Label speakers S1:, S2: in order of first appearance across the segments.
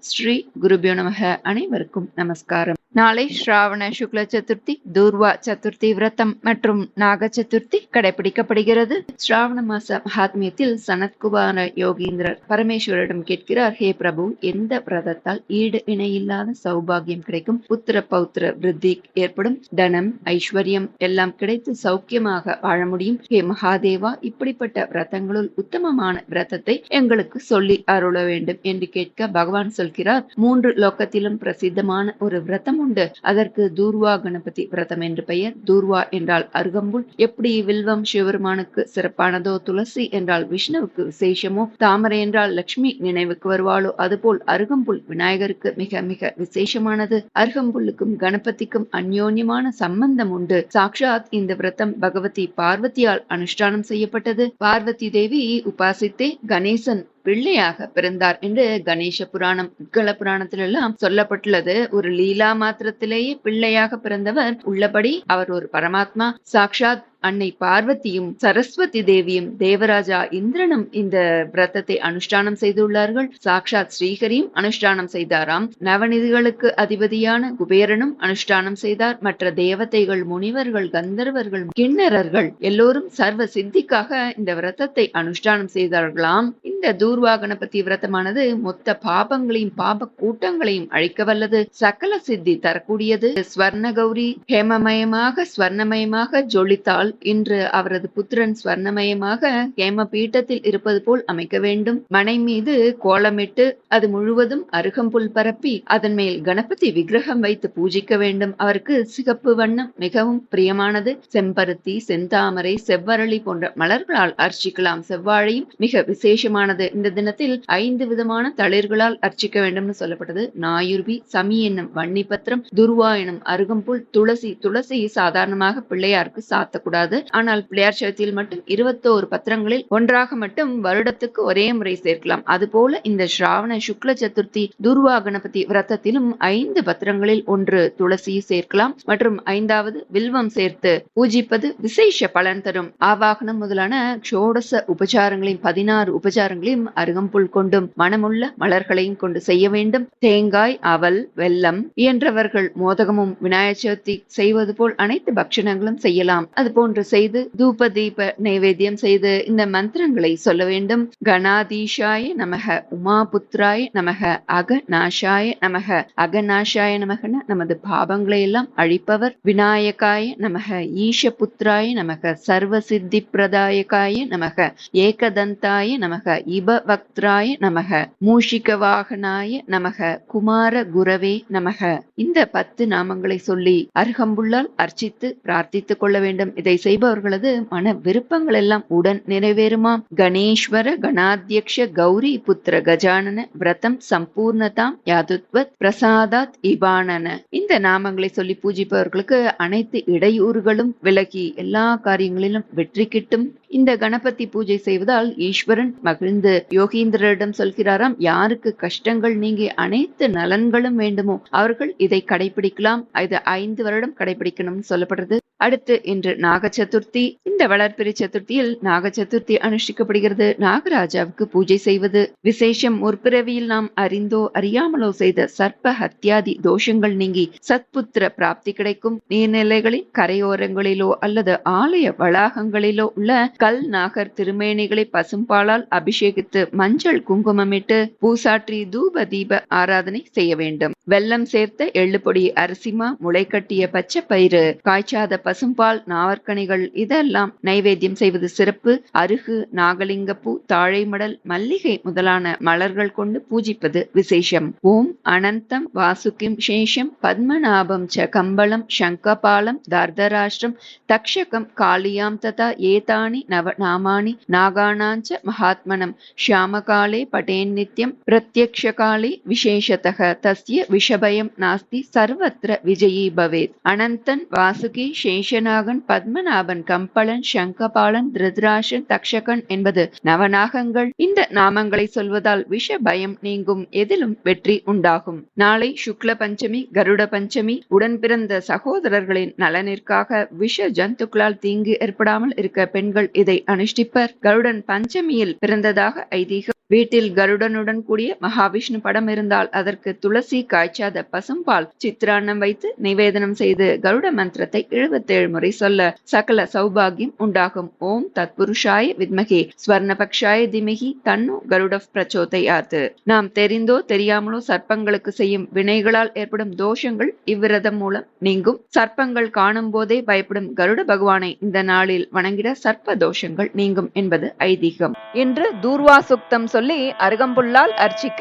S1: ஸ்ரீ குருபியோ நமக. அனைவருக்கும் நமஸ்காரம். நாளை ஸ்ராவண சுக்ல சதுர்த்தி, தூர்வா சதுர்த்தி விரதம் மற்றும் நாக சதுர்த்தி கடைபிடிக்கப்படுகிறது. ஸ்ராவண மாச மகாத்மியத்தில் சனத்குமார யோகீந்திரர் பரமேஸ்வரிடம் கேட்கிறார், ஹே பிரபு, எந்த விரதத்தால் ஈடு இணையில்லாத சௌபாகியம் கிடைக்கும், புத்திர பௌத்திர விருத்தி ஏற்படும், தனம் ஐஸ்வர்யம் எல்லாம் கிடைத்து சௌக்கியமாக வாழ முடியும்? ஹே மகாதேவா, இப்படிப்பட்ட விரதங்களுள் உத்தமமான விரதத்தை எங்களுக்கு சொல்லி அருள வேண்டும் என்று கேட்க பகவான் சொல்கிறார், 3 லோகத்திலும் பிரசித்தமான ஒரு விரதம் உண்டு. அதற்கு தூர்வா கணபதி விரதம் என்று பெயர். தூர்வா என்றால் அருகம்புல். எப்படி வில்வம் சிவபெருமானுக்கு சிறப்பானதோ, துளசி என்றால் விஷ்ணுவுக்கு விசேஷமோ, தாமரை என்றால் லட்சுமி நினைவுக்கு வருவாளோ, அதுபோல் அருகம்புல் விநாயகருக்கு மிக மிக விசேஷமானது. அருகம்புல்லுக்கும் கணபதிக்கும் அந்யோன்யமான சம்பந்தம் உண்டு. சாக்ஷாத் இந்த விரதம் பகவதி பார்வதியால் அனுஷ்டானம் செய்யப்பட்டது. பார்வதி தேவி உபாசித்தே கணேசன் பிள்ளையாக பிறந்தார் என்று கணேச புராணம், உத்கல புராணத்திலெல்லாம் சொல்லப்பட்டுள்ளது. ஒரு லீலா மாத்திரத்திலேயே பிள்ளையாக பிறந்தவர். உள்ளபடி அவர் ஒரு பரமாத்மா. சாக்ஷாத் அன்னை பார்வதியும் சரஸ்வதி தேவியும் தேவராஜா இந்திரனும் இந்த விரதத்தை அனுஷ்டானம் செய்துள்ளார்கள். சாக்ஷாத் ஸ்ரீஹரியும் அனுஷ்டானம் செய்தாராம். நவநிதிகளுக்கு அதிபதியான குபேரனும் அனுஷ்டானம் செய்தார். மற்ற தேவதைகள், முனிவர்கள், கந்தர்வர்கள், கிண்ணறர்கள் எல்லோரும் சர்வ சித்திக்காக இந்த விரதத்தை அனுஷ்டானம் செய்தார்களாம். இந்த தூர்வா கணபதி விரதமானது மொத்த பாபங்களையும் பாப கூட்டங்களையும் அழிக்க வல்லது. சகல சித்தி தரக்கூடியது. ஸ்வர்ண கௌரி ஹேமமயமாக ஸ்வர்ணமயமாக ஜொலித்தால் இன்று அவரது புத்திரன் ஸ்வர்ணமயமாக ஹேம பீட்டத்தில் இருப்பது போல் அமைக்க வேண்டும். மனை மீது கோலமிட்டு அது முழுவதும் அருகம்புல் பரப்பி அதன் மேல் கணபதி விக்கிரகம் வைத்து பூஜிக்க வேண்டும். அவருக்கு சிகப்பு வண்ணம் மிகவும் பிரியமானது. செம்பருத்தி, செந்தாமரை, செவ்வரளி போன்ற மலர்களால் அர்ச்சிக்கலாம். செவ்வாழையும் மிக விசேஷமானது. இந்த தினத்தில் 5 விதமான தளிர்களால் அர்ச்சிக்க வேண்டும் சொல்லப்பட்டது. நாயுர்வி, சமி என்னும் வன்னிபத்திரம், துர்வா எனும் அருகம்புல், துளசி. துளசி சாதாரணமாக பிள்ளையாருக்கு சாத்தக்கூடாது. ஆனால் பிள்ளையார் சதுர்த்தியில் மட்டும் 21 பத்திரங்களில் ஒன்றாக மட்டும் வருடத்துக்கு ஒரே முறை சேர்க்கலாம். அதுபோல இந்த ஸ்ராவண சுக்ல சதுர்த்தி துர்வா கணபதி விரதத்திலும் 5 பத்திரங்களில் 1 துளசி சேர்க்கலாம். மற்றும் 5வது வில்வம் சேர்த்து பூஜிப்பது விசேஷ பலன் தரும். ஆவாகனம் முதலான ஷோடச உபச்சாரங்களையும் 16 உபச்சாரங்களையும் அருகம்புல் கொண்டும் மனமுள்ள மலர்களையும் கொண்டு செய்ய வேண்டும். தேங்காய், அவல், வெல்லம் இயன்றவர்கள் மோதகமும் விநாயகர் சதுர்த்தி செய்வது போல் அனைத்து பக்ஷணங்களும் செய்யலாம். அதுபோன்று செய்து தூப தீப நைவேத்தியம் செய்து இந்த மந்திரங்களை சொல்ல வேண்டும். கணாதீஷாய நமக, உமாபுத்ராய நமக, அகநாசாய நமக. அகநாசாய நமகன நமது பாவங்களை எல்லாம் அழிப்பவர். விநாயகாய நமக, ஈஷபுத்ராய நமக, சர்வ சித்தி பிரதாயகாய நமக, ஏகதந்தாய நமக, இபவக்த்ராய நமக, மூஷிக வாகனாய நமக, குமார குரவே நமக. இந்த 10 நாமங்களை சொல்லி அருகம்புல்லால் அர்ச்சித்து பிரார்த்தித்துக் கொள்ள வேண்டும். இதை செய்பவர்களது மன விருப்பங்கள் எல்லாம் உடன் நிறைவேறுமாம். கணேஸ்வர கணாத்யக்ஷ கௌரி புத்திர கஜானன விரதம் சம்பூர்ணதாம் யாதுத்வத் பிரசாதாத் இபானன. இந்த நாமங்களை சொல்லி பூஜிப்பவர்களுக்கு அனைத்து இடையூறுகளும் விலகி எல்லா காரியங்களிலும் வெற்றி கிட்டும். இந்த கணபதி பூஜை செய்வதால் ஈஸ்வரன் மகிழ்ந்து யோகீந்திரரிடம் சொல்கிறாராம், யாருக்கு கஷ்டங்கள் நீங்கி அனைத்து நலன்களும் வேண்டுமோ அவர்கள் இதை கடைபிடிக்கலாம். இது 5 வருடம் கடைபிடிக்கணும்னு சொல்லப்படுறது. அடுத்து இன்று நாக சதுர்த்தி. இந்த வளர்பிறை சதுர்த்தியில் நாக சதுர்த்தி அனுஷ்டிக்கப்படுகிறது. நாகராஜாவுக்கு பூஜை செய்வது விசேஷம். முற்பிறவியில் நாம் அறிந்தோ அறியாமலோ செய்த சர்ப்ப ஹத்யாதி தோஷங்கள் நீங்கி சத்புத்திர பிராப்தி கிடைக்கும். நீர்நிலைகளின் கரையோரங்களிலோ அல்லது ஆலய வளாகங்களிலோ உள்ள கல் நாகர் திருமேனிகளை பசும்பாலால் அபிஷேகித்து மஞ்சள் குங்குமமிட்டு பூசாற்றி தூப தீப ஆராதனை செய்ய வேண்டும். வெல்லம் சேர்த்த எள்ளுப்பொடி, அரிசிமா, முளைக்கட்டிய பச்சை பயிறு, காய்ச்சாத பசும்பால், நாவற்கனிகள் இதெல்லாம் நைவேத்தியம் செய்வது சிறப்பு. அருகு, நாகலிங்கப்பூ, தாழைமடல், மல்லிகை முதலான மலர்கள் கொண்டு பூஜிப்பது விசேஷம். ஓம் அனந்தம் வாசுகிம் சேஷம் பத்மநாபம் ச கம்பளம் சங்கபாலம் தர்தராஷ்டிரம் தக்ஷகம் காளியாம் ததா ஏதானி நவ நாமானி நாகானாஞ்ச மகாத்மனம் ஷியாமகாலே படேன் நித்யம் பிரத்யக்ஷகாலே விசேஷதக தஸ்ய விஷபயம் நாஸ்தி சர்வத்ர விஜயீ பவேத். அனந்தன், வாசுகி, சேஷநாகன், பத்மநாபன், கம்பளன், சங்கபாலன், திருதராஷன், தக்ஷகன் என்பது நவநாகங்கள். இந்த நாமங்களை சொல்வதால் விஷ பயம் நீங்கும். எதிலும் வெற்றி உண்டாகும். நாளை சுக்ல பஞ்சமி, கருட பஞ்சமி. உடன் பிறந்த சகோதரர்களின் நலனிற்காக விஷ ஜந்துக்களால் தீங்கு ஏற்படாமல் இருக்க பெண்கள் இதை அனுஷ்டிப்பர். கருடன் பஞ்சமியில் பிறந்ததாக ஐதீகம். வீட்டில் கருடனுடன் கூடிய மகாவிஷ்ணு படம் இருந்தால் அதற்கு துளசி காய்ச்சாத பசும்பால் சித்திரான்னம் வைத்து நிவேதனம் செய்து கருட மந்திரத்தை 77 முறை சொல்ல சகல சௌபாகியம் உண்டாகும். ஓம் தத்புருஷாய வித்மகே ஸ்வர்ணபக்ஷாய திமகி தன்னு கருட பிரச்சோதயாத். நாம் தெரிந்தோ தெரியாமலோ சர்ப்பங்களுக்கு செய்யும் வினைகளால் ஏற்படும் தோஷங்கள் இவ்விரதம் மூலம் நீங்கும். சர்ப்பங்கள் காணும் போதே பயப்படும் கருட பகவானை இந்த நாளில் வணங்கிட சர்ப்ப தோஷங்கள் நீங்கும் என்பது ஐதீகம்.
S2: இன்று தூர்வா சுக்தம் சொல்லி அருகம்புல்லால் அர்ச்சிக்க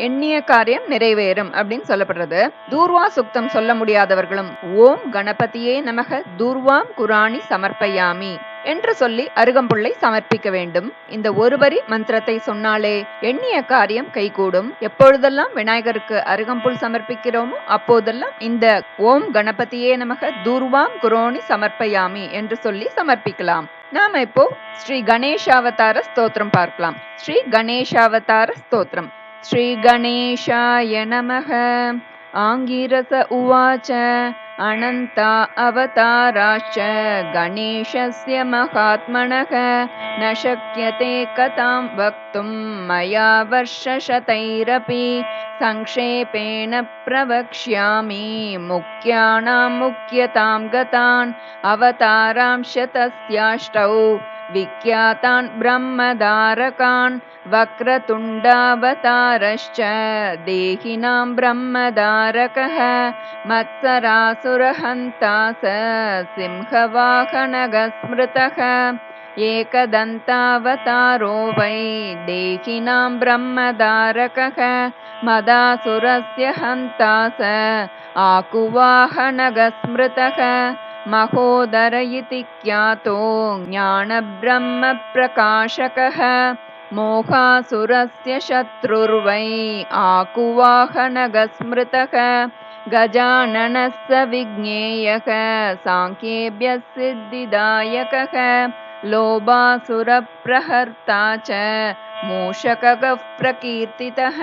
S2: எண்ணிய காரியம் நிறைவேறும் அப்படின்னு சொல்லப்படுறது. தூர்வா சுக்தம் சொல்ல முடியாதவர்களும் ஓம் கணபதியே நமக தூர்வாம் குராணி சமர்ப்பயாமி என்று சொல்லி அருகம்புல்லை சமர்ப்பிக்க வேண்டும். இந்த ஒரு வரி மந்திரத்தை சொன்னாலே எண்ணிய காரியம் கைகூடும். எப்பொழுதெல்லாம் விநாயகருக்கு அருகம்புல் சமர்ப்பிக்கிறோமோ அப்போதெல்லாம் இந்த ஓம் கணபதியே நமக தூர்வாம் குரோணி சமர்ப்பயாமி என்று சொல்லி சமர்ப்பிக்கலாம். நாம இப்போ ஸ்ரீ கணேஷாவதார ஸ்தோத்திரம் பார்க்கலாம். ஸ்ரீ கணேஷாவதார ஸ்தோத்திரம். ஸ்ரீ கணேஷாய நமக. ஆங்கிரச உவாச்ச அனந்தா அவதாராச்ச கணேஷஸ்ய மகாத்மனக ந சக்யதே கதாம் வக்தும் மயா வர்ஷசதைரபி சங்க்ஷேபேன பிரவக்ஷ்யாமி முக்யானாம் முக்யதாம் கதான் அவதாராம்ஷ தஸ்யாஷ்டௌ விக்யாதான் பிரம்மதாரகான் வக்ரதுண்டாவதாரश्च தேகினாம் பிரம்மதாரகः மத்சராசுரஹந்தா சிம்ஹவாகனகஸ்மிருதः ஏகதந்தாவதாரோ வை தேகினாம் பிரம்மதாரகः மதாசுரஸ்ய ஹந்தா ஆகுவாகனகஸ்மிருதः மகோதர இதி க்யாதோ ஞானப்ரம்ம பிரகாஷகः மோகாசுரஸ்ய சத்ருர்வை ஆகுவாகனகஸ்மிருதः கஜானனஸ்ய விக்ஞேயः சாங்க்யேப்யः சித்திதாயகः லோபாசுரப்ரஹர்த்தா ச மூஷகः பிரகீர்த்திதः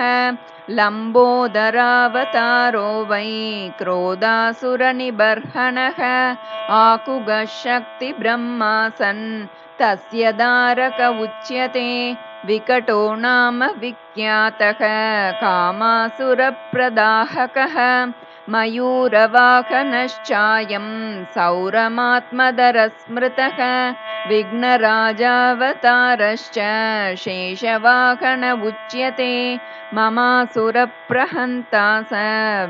S2: லம்போதராவதாரோ வை क्रोधासुरनिबर्हणः आकुगः शक्ति ब्रह्मासन् तस्य दारक उच्यते विकटो नाम विख्यातः कामासुरप्रदाहकः मयूरवाहनश्चायं सौरमात्मदरस्मृतः विघ्नराजावतारश्च शेषवाहन उच्यते ममासुरप्रहन्ता स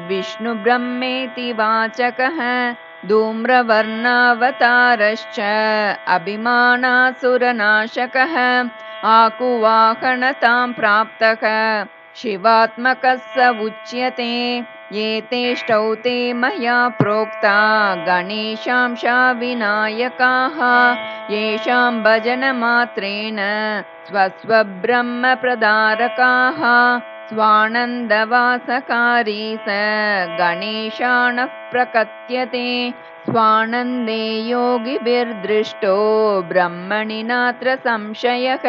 S2: विष्णुब्रह्मेति वाचकः धूम्रवर्णावतारश्च अभिमानासुरनाशकः आकुवाहनतां प्राप्तः शिवात्मकः स उच्यते एतेष्टौ ते मया प्रोक्ता गणेशांशा विनायकाः येषां भजनमात्रेण स्वस्वब्रह्मप्रदारकाः स्वानन्दवासकारी स गणेशानः प्रकथ्यते स्वानन्दे योगिभिर्दृष्टो ब्रह्मणि नात्र संशयः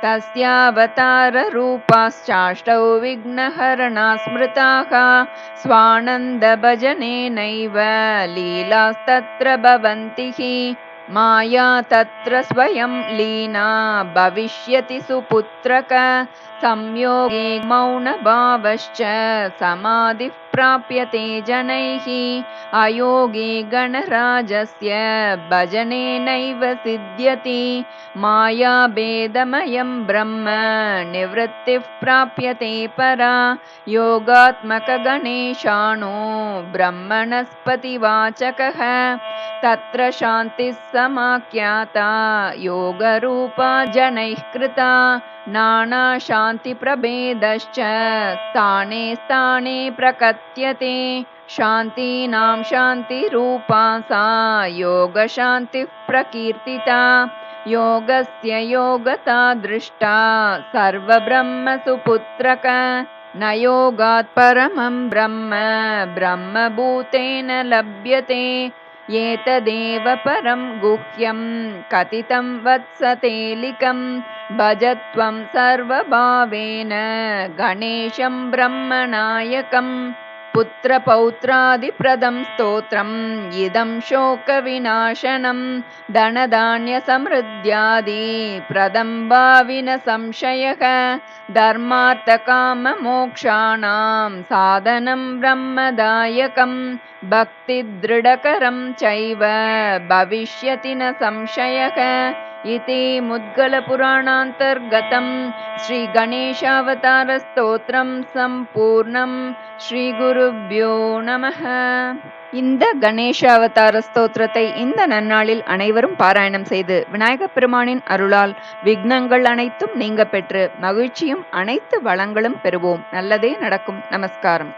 S2: तस्यावताररूपाश्चाष्टौ विघ्नहरणा स्मृताः स्वानन्दभजनेनैव लीलास्तत्र भवन्ति हि माया तत्र स्वयं लीना भविष्यति सुपुत्रक संयोगे मौनभावश्च समाधिः प्राप्यते जनैः अयोगे गणराजस्य भजनेनैव सिद्ध्यति माया भेदमयं ब्रह्म निवृत्तिः प्राप्यते परा योगात्मक गणेशानो ब्रह्मणस्पतिवाचकः तत्र शान्तिः समाख्याता योगरूपा जनैः कृता नाना शान्तिप्रभेदश्च स्थाने स्थाने प्रकथ्यते शान्तीनां शान्तिरूपा सा योगशान्तिः प्रकीर्तिता योगस्य योगता दृष्टा सर्वब्रह्मसुपुत्रक न योगात् परमं ब्रह्म ब्रह्मभूतेन लभ्यते एतदेव परं गुह्यं कथितं वत्सतेलिकं भजत्वं सर्वभावेन गणेशं ब्रह्मनायकम् पुत्रपौत्रादिप्रदं स्तोत्रम् इदं शोकविनाशनं धनधान्यसमृद्ध्यादिप्रदं भाविन संशयः धर्मार्थकाममोक्षाणां साधनं ब्रह्मदायकं भक्तिदृढकरं चैव भविष्यति न संशयः इति मुद्गलपुराणान्तर्गतं श्रीगणेशावतारस्तोत्रं सम्पूर्णं ஸ்ரீகுருப்யோ நமः. இந்த கணேச அவதார ஸ்தோத்திரத்தை இந்த நன்னாளில் அனைவரும் பாராயணம் செய்து விநாயகப் பெருமானின் அருளால் விக்னங்கள் அனைத்தும் நீங்க பெற்று மகிழ்ச்சியும் அனைத்து வளங்களும் பெறுவோம். நல்லதே நடக்கும். நமஸ்காரம்.